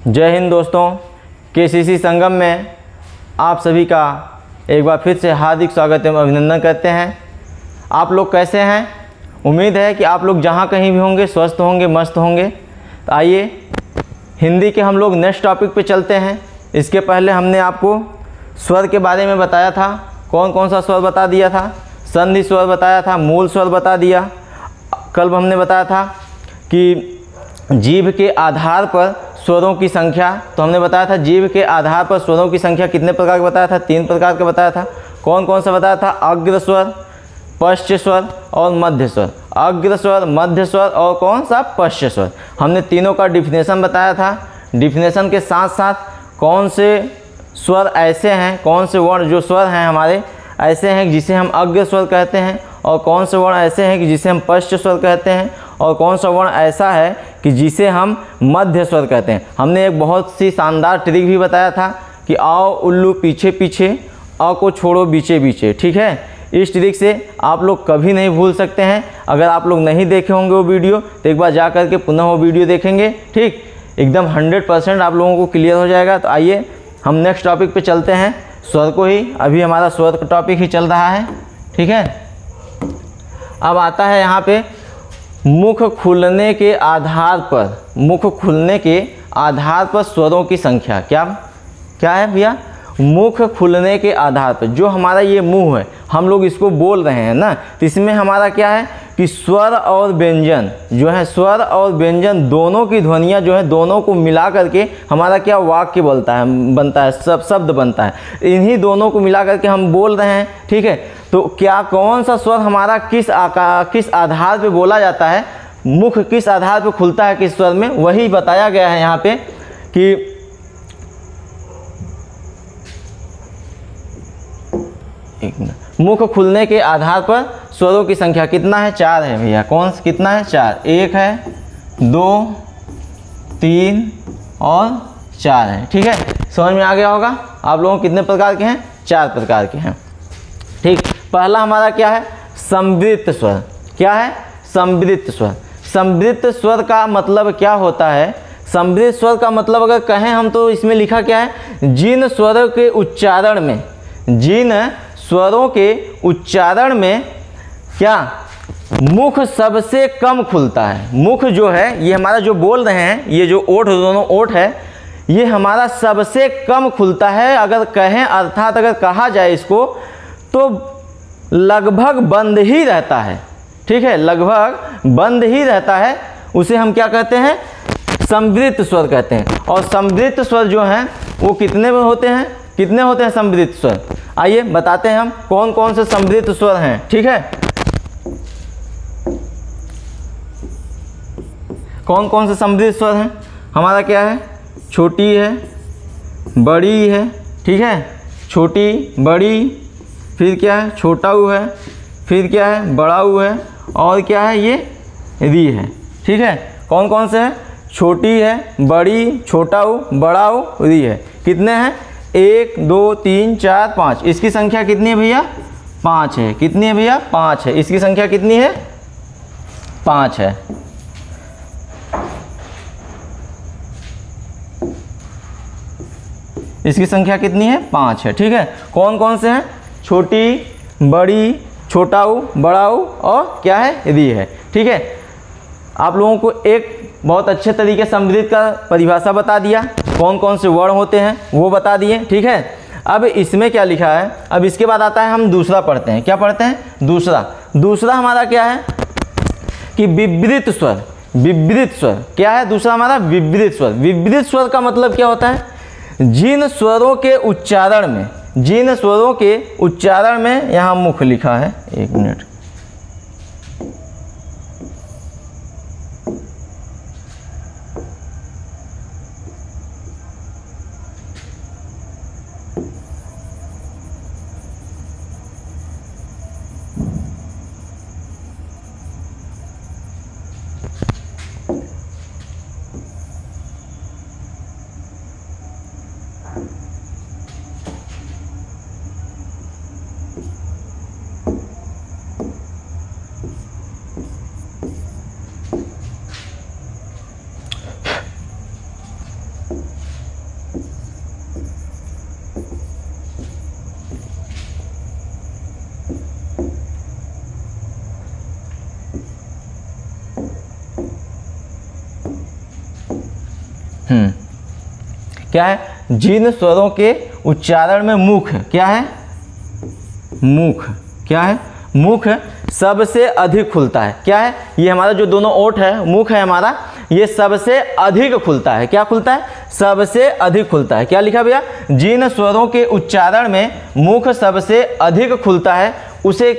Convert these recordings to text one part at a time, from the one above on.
जय हिंद दोस्तों, केसीसी संगम में आप सभी का एक बार फिर से हार्दिक स्वागत एवं अभिनंदन करते हैं। आप लोग कैसे हैं? उम्मीद है कि आप लोग जहां कहीं भी होंगे स्वस्थ होंगे, मस्त होंगे। तो आइए हिंदी के हम लोग नेक्स्ट टॉपिक पे चलते हैं। इसके पहले हमने आपको स्वर के बारे में बताया था। कौन कौन सा स्वर बता दिया था? संधि स्वर बताया था, मूल स्वर बता दिया। कल हमने बताया था कि जीभ के आधार पर स्वरों की संख्या, तो हमने बताया था जीभ के आधार पर स्वरों की संख्या कितने प्रकार का बताया था? 3 प्रकार का बताया था। कौन कौन सा बताया था? अग्र स्वर, पश्च स्वर और मध्य स्वर। अग्र स्वर, मध्य स्वर और कौन सा? पश्च स्वर। हमने तीनों का डिफिनेशन बताया था। डिफिनेशन के साथ साथ कौन से स्वर ऐसे हैं, कौन से वर्ण जो स्वर हैं हमारे ऐसे हैं जिसे हम अग्र स्वर कहते हैं, और कौन से वर्ण ऐसे हैं कि जिसे हम पश्च स्वर कहते हैं, और कौन सा वर्ण ऐसा है कि जिसे हम मध्य स्वर कहते हैं। हमने एक बहुत सी शानदार ट्रिक भी बताया था कि आओ उल्लू पीछे पीछे, अ को छोड़ो बीचे बीचे। ठीक है, इस ट्रिक से आप लोग कभी नहीं भूल सकते हैं। अगर आप लोग नहीं देखे होंगे वो वीडियो तो एक बार जा कर के पुनः वो वीडियो देखेंगे। ठीक, एकदम 100% आप लोगों को क्लियर हो जाएगा। तो आइए हम नेक्स्ट टॉपिक पे चलते हैं, स्वर को ही। अभी हमारा स्वर का टॉपिक ही चल रहा है। ठीक है, अब आता है यहाँ पे मुख खुलने के आधार पर, मुख खुलने के आधार पर स्वरों की संख्या। क्या है भैया? मुख खुलने के आधार पर जो हमारा ये मुंह है, हम लोग इसको बोल रहे हैं ना, तो इसमें हमारा क्या है कि स्वर और व्यंजन जो है, स्वर और व्यंजन दोनों की ध्वनियाँ जो है, दोनों को मिला करके हमारा क्या वाक्य बनता है, शब्द बनता है। इन्हीं दोनों को मिला करके हम बोल रहे हैं। ठीक है, तो क्या कौन सा स्वर हमारा किस आधार पे बोला जाता है, मुख किस आधार पे खुलता है किस स्वर में, वही बताया गया है यहाँ पे कि मुख खुलने के आधार पर स्वरों की संख्या कितना है? 4 है भैया। कौन सा कितना है? 4। 1 है, 2, 3 और 4 है। ठीक है, समझ में आ गया होगा आप लोगों को कितने प्रकार के हैं? 4 प्रकार के हैं। ठीक, पहला हमारा क्या है? संवृत्त स्वर। क्या है? संवृत्त स्वर। संवृत्त स्वर का मतलब क्या होता है? संवृत्त स्वर का मतलब अगर कहें हम तो इसमें लिखा क्या है? जिन स्वरों के उच्चारण में, जिन स्वरों के उच्चारण में क्या मुख सबसे कम खुलता है। मुख जो है, ये हमारा जो बोल रहे हैं, ये जो ओठ, दोनों ओठ है, ये हमारा सबसे कम खुलता है। अगर कहें अर्थात अगर कहा जाए इसको तो लगभग बंद ही रहता है। ठीक है, लगभग बंद ही रहता है। उसे हम क्या कहते हैं? संवृत्त स्वर कहते हैं। और संवृत्त स्वर जो हैं वो कितने में होते हैं? कितने होते हैं संवृत्त स्वर? आइए बताते हैं हम कौन कौन से संवृत्त स्वर हैं। ठीक है, कौन कौन से संवृत्त स्वर हैं? हमारा क्या है? छोटी है, बड़ी है। ठीक है, छोटी, बड़ी, फिर क्या है? छोटा ऊ है, फिर क्या है? बड़ा ऊ है, और क्या है? ये री है। ठीक है, कौन कौन से है? छोटी है, बड़ी, छोटा ऊ, बड़ा ऊ, री है। कितने हैं? 1, 2, 3, 4, 5। इसकी संख्या कितनी है भैया? 5 है। कितनी है भैया? 5 है। इसकी संख्या कितनी है? 5 है। इसकी संख्या कितनी है? 5 है। ठीक है, कौन कौन से हैं? छोटी, बड़ी, छोटा ऊ, बड़ा ऊ, और क्या है? री है। ठीक है, आप लोगों को एक बहुत अच्छे तरीके से संवृत्त का परिभाषा बता दिया, कौन कौन से वर्ण होते हैं वो बता दिए। ठीक है, अब इसमें क्या लिखा है? अब इसके बाद आता है हम दूसरा पढ़ते हैं। क्या पढ़ते हैं? दूसरा हमारा क्या है कि विवृत स्वर। विवृत स्वर क्या है? दूसरा हमारा विवृत स्वर। विवृत स्वर का मतलब क्या होता है? जिन स्वरों के उच्चारण में, जिन स्वरों के उच्चारण में, यहाँ मुख लिखा है, 1 मिनट, क्या है? जिन स्वरों के उच्चारण में मुख, क्या है? मुख, क्या है? मुख सबसे अधिक खुलता है। क्या है? ये हमारा जो दोनों ओठ है, मुख है हमारा, ये सबसे अधिक खुलता है। क्या खुलता है? सबसे अधिक खुलता है। क्या लिखा भैया? जिन स्वरों के उच्चारण में मुख सबसे अधिक खुलता है उसे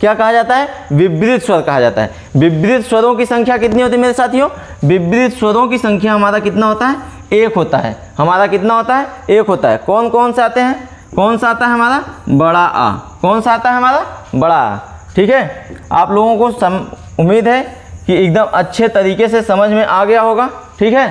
क्या कहा जाता है? विवृत स्वर कहा जाता है। विवृत स्वरों की संख्या कितनी होती है मेरे साथियों? विवृत स्वरों की संख्या हमारा कितना होता है? एक होता है। हमारा कितना होता है? एक होता है। कौन कौन से आते हैं? कौन सा आता है हमारा? बड़ा आ। कौन सा आता है हमारा? बड़ा आ। ठीक है, आप लोगों को उम्मीद है कि एकदम अच्छे तरीके से समझ में आ गया होगा। ठीक है,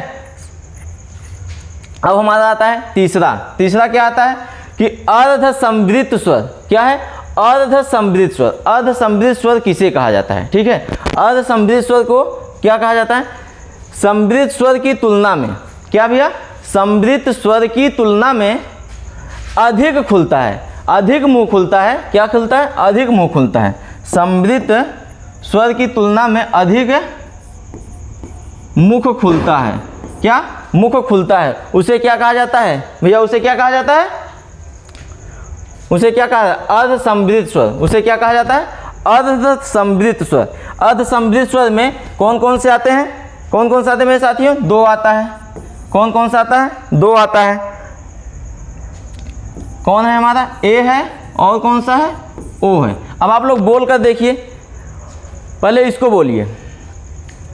अब हमारा आता है तीसरा। तीसरा क्या आता है कि अर्ध संवृत स्वर। क्या है? अर्ध संवृत स्वर। अर्ध संवृत स्वर किसे कहा जाता है? ठीक है, अर्ध संवृत स्वर को क्या कहा जाता है? संवृत स्वर की तुलना में, क्या भैया? संवृत स्वर की तुलना में अधिक खुलता है, अधिक मुंह खुलता है। क्या खुलता है? अधिक मुंह खुलता है। संवृत स्वर की तुलना में अधिक मुख खुलता है। क्या? मुख खुलता है। उसे क्या कहा जाता है भैया? उसे क्या कहा जाता है? उसे क्या कहा? अर्ध संवृत स्वर। उसे क्या कहा जाता है? अर्ध संवृत स्वर। अर्ध संवृत स्वर में कौन कौन से आते हैं? कौन कौन से आते हैं मेरे साथियों? दो आता है। कौन कौन सा आता है? दो आता है। कौन है हमारा? ए है और कौन सा है? ओ है। अब आप लोग बोल कर देखिए, पहले इसको बोलिए।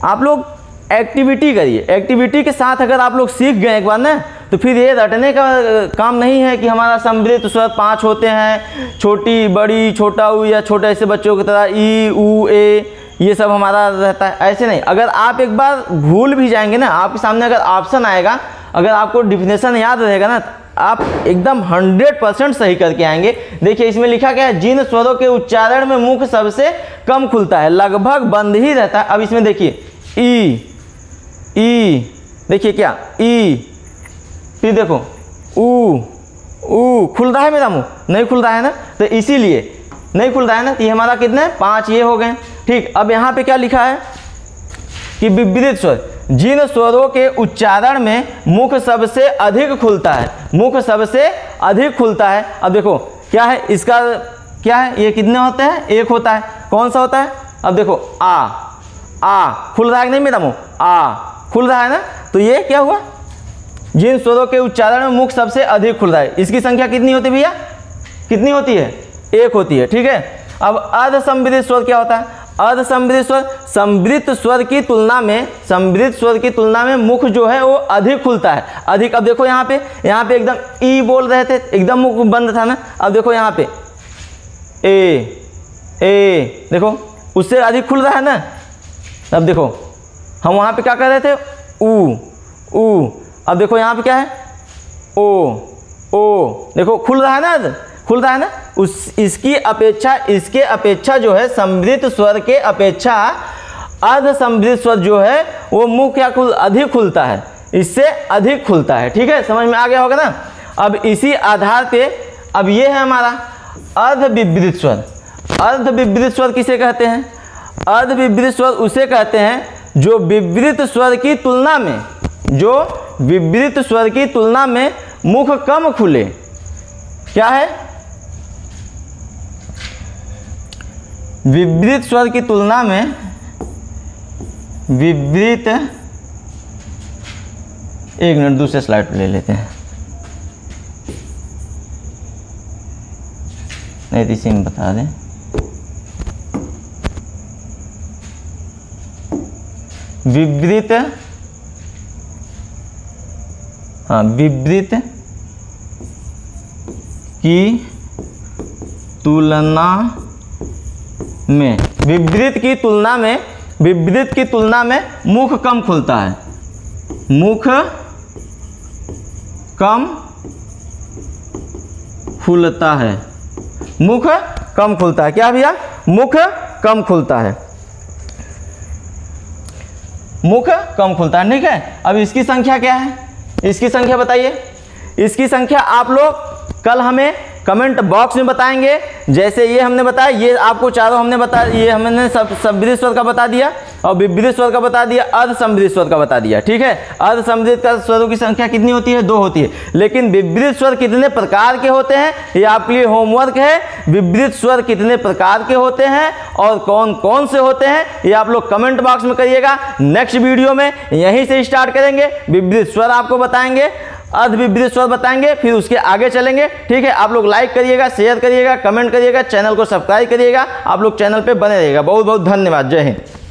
आप लोग एक्टिविटी करिए। एक्टिविटी के साथ अगर आप लोग सीख गए एक बार ना, तो फिर ये रटने का काम नहीं है कि हमारा संवृत स्वर 5 होते हैं, छोटी, बड़ी, छोटा ऊ, या छोटे ऐसे बच्चों की तरह ई, ऊ, ए, ये सब हमारा रहता है। ऐसे नहीं। अगर आप एक बार भूल भी जाएंगे ना, आपके सामने अगर ऑप्शन आएगा, अगर आपको डिफिनेशन याद रहेगा ना, आप एकदम 100% सही करके आएंगे। देखिए इसमें लिखा गया है, जिन स्वरों के उच्चारण में मुख सबसे कम खुलता है, लगभग बंद ही रहता है। अब इसमें देखिए ई, देखिए क्या? ई। फिर देखो ऊ खुल रहा है मेरा मुंह? नहीं खुल रहा है ना, तो इसीलिए नहीं खुल रहा है ना। ये हमारा कितने? 5 ये हो गए। ठीक, अब यहाँ पे क्या लिखा है कि विवृत स्वर, जिन स्वरों के उच्चारण में मुख सबसे अधिक खुलता है, मुख सबसे अधिक खुलता है। अब देखो क्या है इसका? क्या है? ये कितने होते हैं? एक होता है। कौन सा होता है? अब देखो आ खुल रहा है नहीं मेरा मुंह? आ खुल रहा है ना, तो ये क्या हुआ? जिन स्वरों के उच्चारण में मुख सबसे अधिक खुल रहा है। इसकी संख्या कितनी होती है भैया? कितनी होती है? एक होती है। ठीक है, अब अर्ध संवृत स्वर क्या होता है? अर्ध संवृत स्वर संवृत स्वर की तुलना में, संवृत स्वर की तुलना में मुख जो है वो अधिक खुलता है। अधिक। अब देखो यहाँ पे एकदम ई बोल रहे थे, एकदम मुख बंद था ना। अब देखो यहाँ पे ए देखो उससे अधिक खुल रहा है ना। अब देखो हम वहाँ पे क्या कर रहे थे? ऊ। अब देखो यहाँ पे क्या है? ओ। देखो खुल रहा है ना, खुल रहा है ना। इसकी अपेक्षा, इसके अपेक्षा जो है संवृत स्वर के अपेक्षा अर्ध संवृत स्वर जो है वो मुख क्या अधिक खुलता है, इससे अधिक खुलता है। ठीक है, समझ में आ गया होगा ना। अब इसी आधार पे अब ये है हमारा अर्ध विवृत स्वर। अर्ध विवृत स्वर किसे कहते हैं? अर्ध विवृत स्वर उसे कहते हैं जो विवृत स्वर की तुलना में, जो विवृत स्वर की तुलना में मुख कम खुले। क्या है? विवृत स्वर की तुलना में विवृत, एक मिनट दूसरे स्लाइड पे ले लेते हैं, नहीं तो इसी में बता दें। विवृत, हाँ, विवृत की तुलना में, विवृत की तुलना में, विवृत की तुलना में मुख कम खुलता है। मुख कम खुलता है। मुख कम खुलता है। क्या भैया? मुख कम खुलता है। मुख कम खुलता है। ठीक है, अब इसकी संख्या क्या है? इसकी संख्या बताइए। इसकी संख्या आप लोग कल हमें कमेंट बॉक्स में बताएंगे। जैसे ये हमने बताया, ये आपको चारों हमने बताया, ये हमने संवृत स्वर का बता दिया। और विपरीत स्वर का बता दिया, अर्ध संवृत स्वर का बता दिया। ठीक है, अर्ध संवृत का स्वरों की संख्या कितनी होती है? 2 होती है। लेकिन विपरीत स्वर कितने प्रकार के होते हैं, ये आपके लिए होमवर्क है। विपरीत स्वर कितने प्रकार के होते हैं और कौन कौन से होते हैं, ये आप लोग कमेंट बॉक्स में करिएगा। नेक्स्ट वीडियो में यहीं से स्टार्ट करेंगे, विपरीत स्वर आपको बताएंगे, अर्ध विपरीत स्वर बताएंगे, फिर उसके आगे चलेंगे। ठीक है, आप लोग लाइक करिएगा, शेयर करिएगा, कमेंट करिएगा, चैनल को सब्सक्राइब करिएगा। आप लोग चैनल पे बने रहिएगा। बहुत बहुत धन्यवाद। जय हिंद।